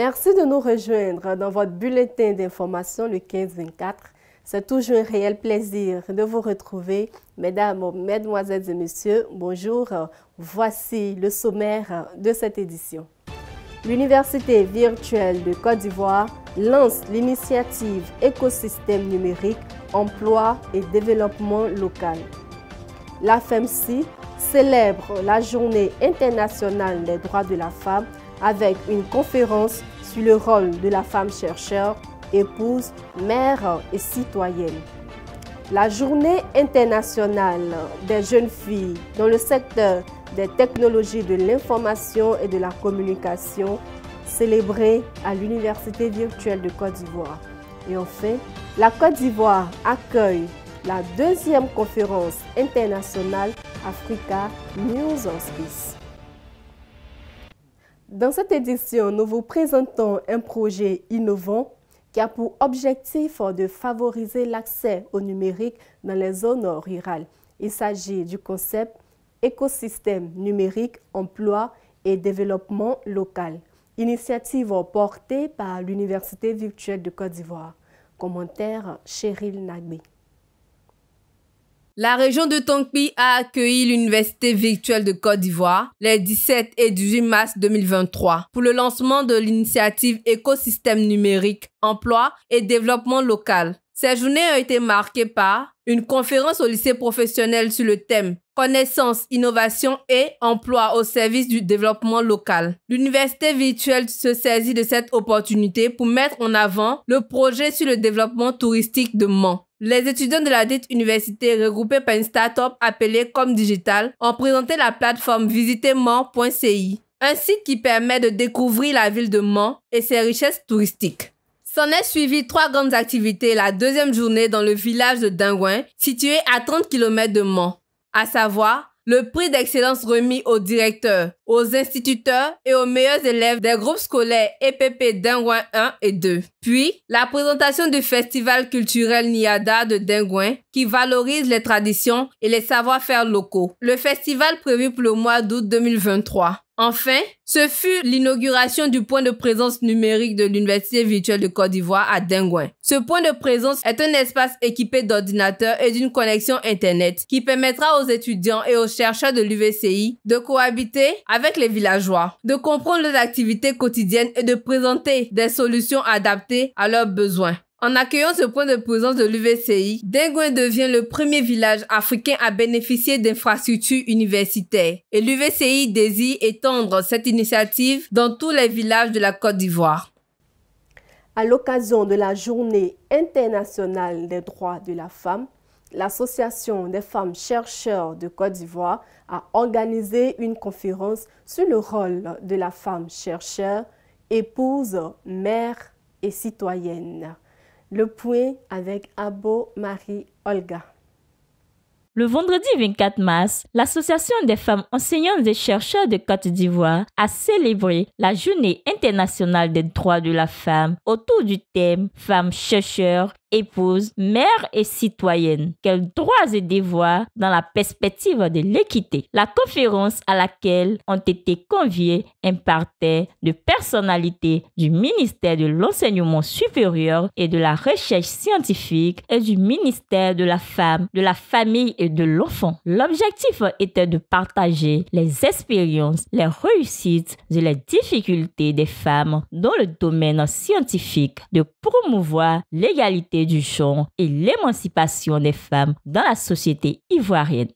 Merci de nous rejoindre dans votre bulletin d'information le 15-24. C'est toujours un réel plaisir de vous retrouver. Mesdames, mesdemoiselles et messieurs, bonjour. Voici le sommaire de cette édition. L'Université virtuelle de Côte d'Ivoire lance l'initiative Écosystème numérique, emploi et développement local. La FEMSI célèbre la Journée internationale des droits de la femme avec une conférence sur le rôle de la femme chercheur, épouse, mère et citoyenne. La Journée internationale des jeunes filles dans le secteur des technologies de l'information et de la communication, célébrée à l'Université virtuelle de Côte d'Ivoire. Et enfin, la Côte d'Ivoire accueille la deuxième conférence internationale Africa News Space. Dans cette édition, nous vous présentons un projet innovant qui a pour objectif de favoriser l'accès au numérique dans les zones rurales. Il s'agit du concept Écosystème numérique, emploi et développement local. Initiative portée par l'Université virtuelle de Côte d'Ivoire. Commentaire Cheryl Nagbe. La région de Tonkpi a accueilli l'Université virtuelle de Côte d'Ivoire les 17 et 18 mars 2023 pour le lancement de l'initiative Écosystème numérique, emploi et développement local. Ces journées ont été marquées par une conférence au lycée professionnel sur le thème Connaissance, innovation et emploi au service du développement local. L'université virtuelle se saisit de cette opportunité pour mettre en avant le projet sur le développement touristique de Mans. Les étudiants de la dite université regroupés par une start-up appelée Com Digital ont présenté la plateforme visitermans.ci, un site qui permet de découvrir la ville de Mans et ses richesses touristiques. S'en est suivi 3 grandes activités la deuxième journée dans le village de Dingouin, situé à 30 km de Mans, à savoir le prix d'excellence remis aux directeurs, aux instituteurs et aux meilleurs élèves des groupes scolaires EPP Dingouin 1 et 2. Puis, la présentation du festival culturel Niada de Dingouin qui valorise les traditions et les savoir-faire locaux. Le festival prévu pour le mois d'août 2023. Enfin, ce fut l'inauguration du point de présence numérique de l'Université virtuelle de Côte d'Ivoire à Dingouin. Ce point de présence est un espace équipé d'ordinateurs et d'une connexion Internet qui permettra aux étudiants et aux chercheurs de l'UVCI de cohabiter avec les villageois, de comprendre leurs activités quotidiennes et de présenter des solutions adaptées à leurs besoins. En accueillant ce point de présence de l'UVCI, Dingouin devient le premier village africain à bénéficier d'infrastructures universitaires. Et l'UVCI désire étendre cette initiative dans tous les villages de la Côte d'Ivoire. À l'occasion de la Journée internationale des droits de la femme, l'Association des femmes chercheurs de Côte d'Ivoire a organisé une conférence sur le rôle de la femme chercheur, épouse, mère et citoyenne. Le point avec Abo Marie Olga. Le vendredi 24 mars, l'Association des femmes enseignantes et chercheurs de Côte d'Ivoire a célébré la Journée internationale des droits de la femme autour du thème « Femmes chercheurs, épouses, mères et citoyennes. Quels droits et devoirs dans la perspective de l'équité ?» La conférence à laquelle ont été conviés impartait de personnalités du ministère de l'Enseignement supérieur et de la Recherche scientifique et du ministère de la Femme, de la Famille et de l'Enfant. L'objectif était de partager les expériences, les réussites et les difficultés des femmes dans le domaine scientifique, de promouvoir l'égalité du genre et l'émancipation des femmes dans la société ivoirienne.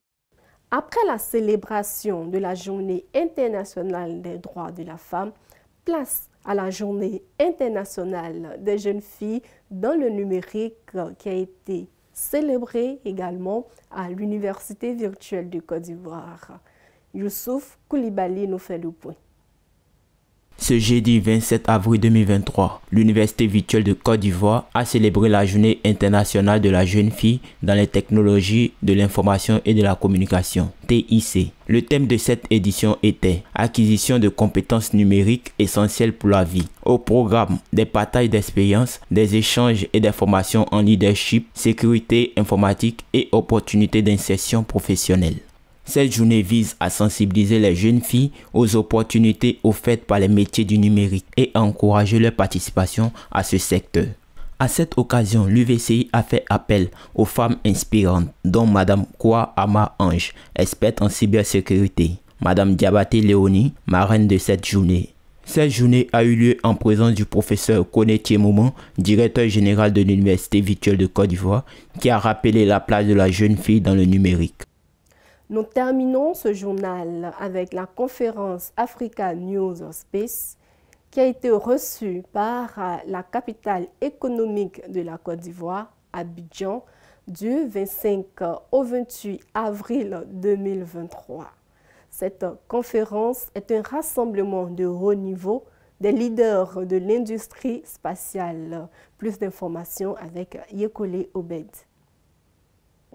Après la célébration de la Journée internationale des droits de la femme, place à la Journée internationale des jeunes filles dans le numérique qui a été célébrée également à l'Université virtuelle de Côte d'Ivoire. Youssouf Koulibaly nous fait le point. Ce jeudi 27 avril 2023, l'Université virtuelle de Côte d'Ivoire a célébré la Journée internationale de la jeune fille dans les technologies de l'information et de la communication, TIC. Le thème de cette édition était « Acquisition de compétences numériques essentielles pour la vie ». Au programme, des partages d'expériences, des échanges et des formations en leadership, sécurité informatique et opportunités d'insertion professionnelle. Cette journée vise à sensibiliser les jeunes filles aux opportunités offertes par les métiers du numérique et à encourager leur participation à ce secteur. À cette occasion, l'UVCI a fait appel aux femmes inspirantes, dont Mme Kwa Ama Ange, experte en cybersécurité, Mme Diabaté Léonie, marraine de cette journée. Cette journée a eu lieu en présence du professeur Koné Tiemoumon, directeur général de l'Université virtuelle de Côte d'Ivoire, qui a rappelé la place de la jeune fille dans le numérique. Nous terminons ce journal avec la conférence Africa News Space qui a été reçue par la capitale économique de la Côte d'Ivoire, Abidjan, du 25 au 28 avril 2023. Cette conférence est un rassemblement de haut niveau des leaders de l'industrie spatiale. Plus d'informations avec Yekole Obed.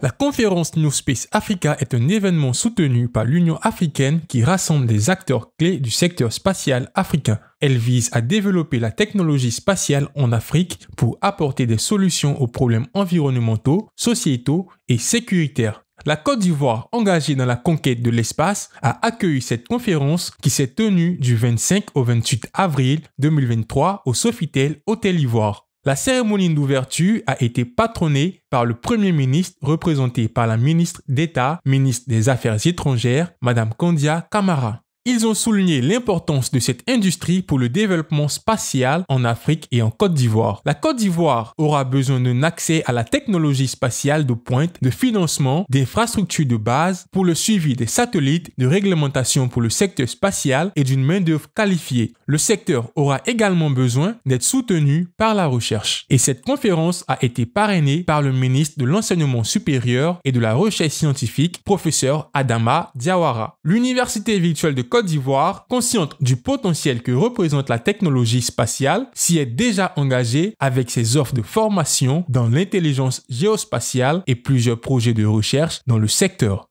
La conférence New Space Africa est un événement soutenu par l'Union africaine qui rassemble des acteurs clés du secteur spatial africain. Elle vise à développer la technologie spatiale en Afrique pour apporter des solutions aux problèmes environnementaux, sociétaux et sécuritaires. La Côte d'Ivoire, engagée dans la conquête de l'espace, a accueilli cette conférence qui s'est tenue du 25 au 28 avril 2023 au Sofitel Hôtel Ivoire. La cérémonie d'ouverture a été patronnée par le Premier ministre, représenté par la ministre d'État, ministre des Affaires étrangères, Mme Kandia Camara. Ils ont souligné l'importance de cette industrie pour le développement spatial en Afrique et en Côte d'Ivoire. La Côte d'Ivoire aura besoin d'un accès à la technologie spatiale de pointe, de financement, d'infrastructures de base pour le suivi des satellites, de réglementation pour le secteur spatial et d'une main-d'œuvre qualifiée. Le secteur aura également besoin d'être soutenu par la recherche. Et cette conférence a été parrainée par le ministre de l'Enseignement supérieur et de la Recherche scientifique, professeur Adama Diawara. L'Université virtuelle de Côte d'Ivoire, consciente du potentiel que représente la technologie spatiale, s'y est déjà engagée avec ses offres de formation dans l'intelligence géospatiale et plusieurs projets de recherche dans le secteur.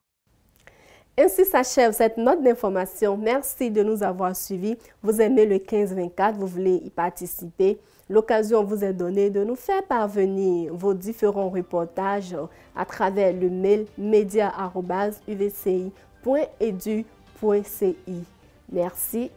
Ainsi s'achève cette note d'information. Merci de nous avoir suivis. Vous aimez le 15-24, vous voulez y participer. L'occasion vous est donnée de nous faire parvenir vos différents reportages à travers le mail media@uvci.edu.ci. Merci.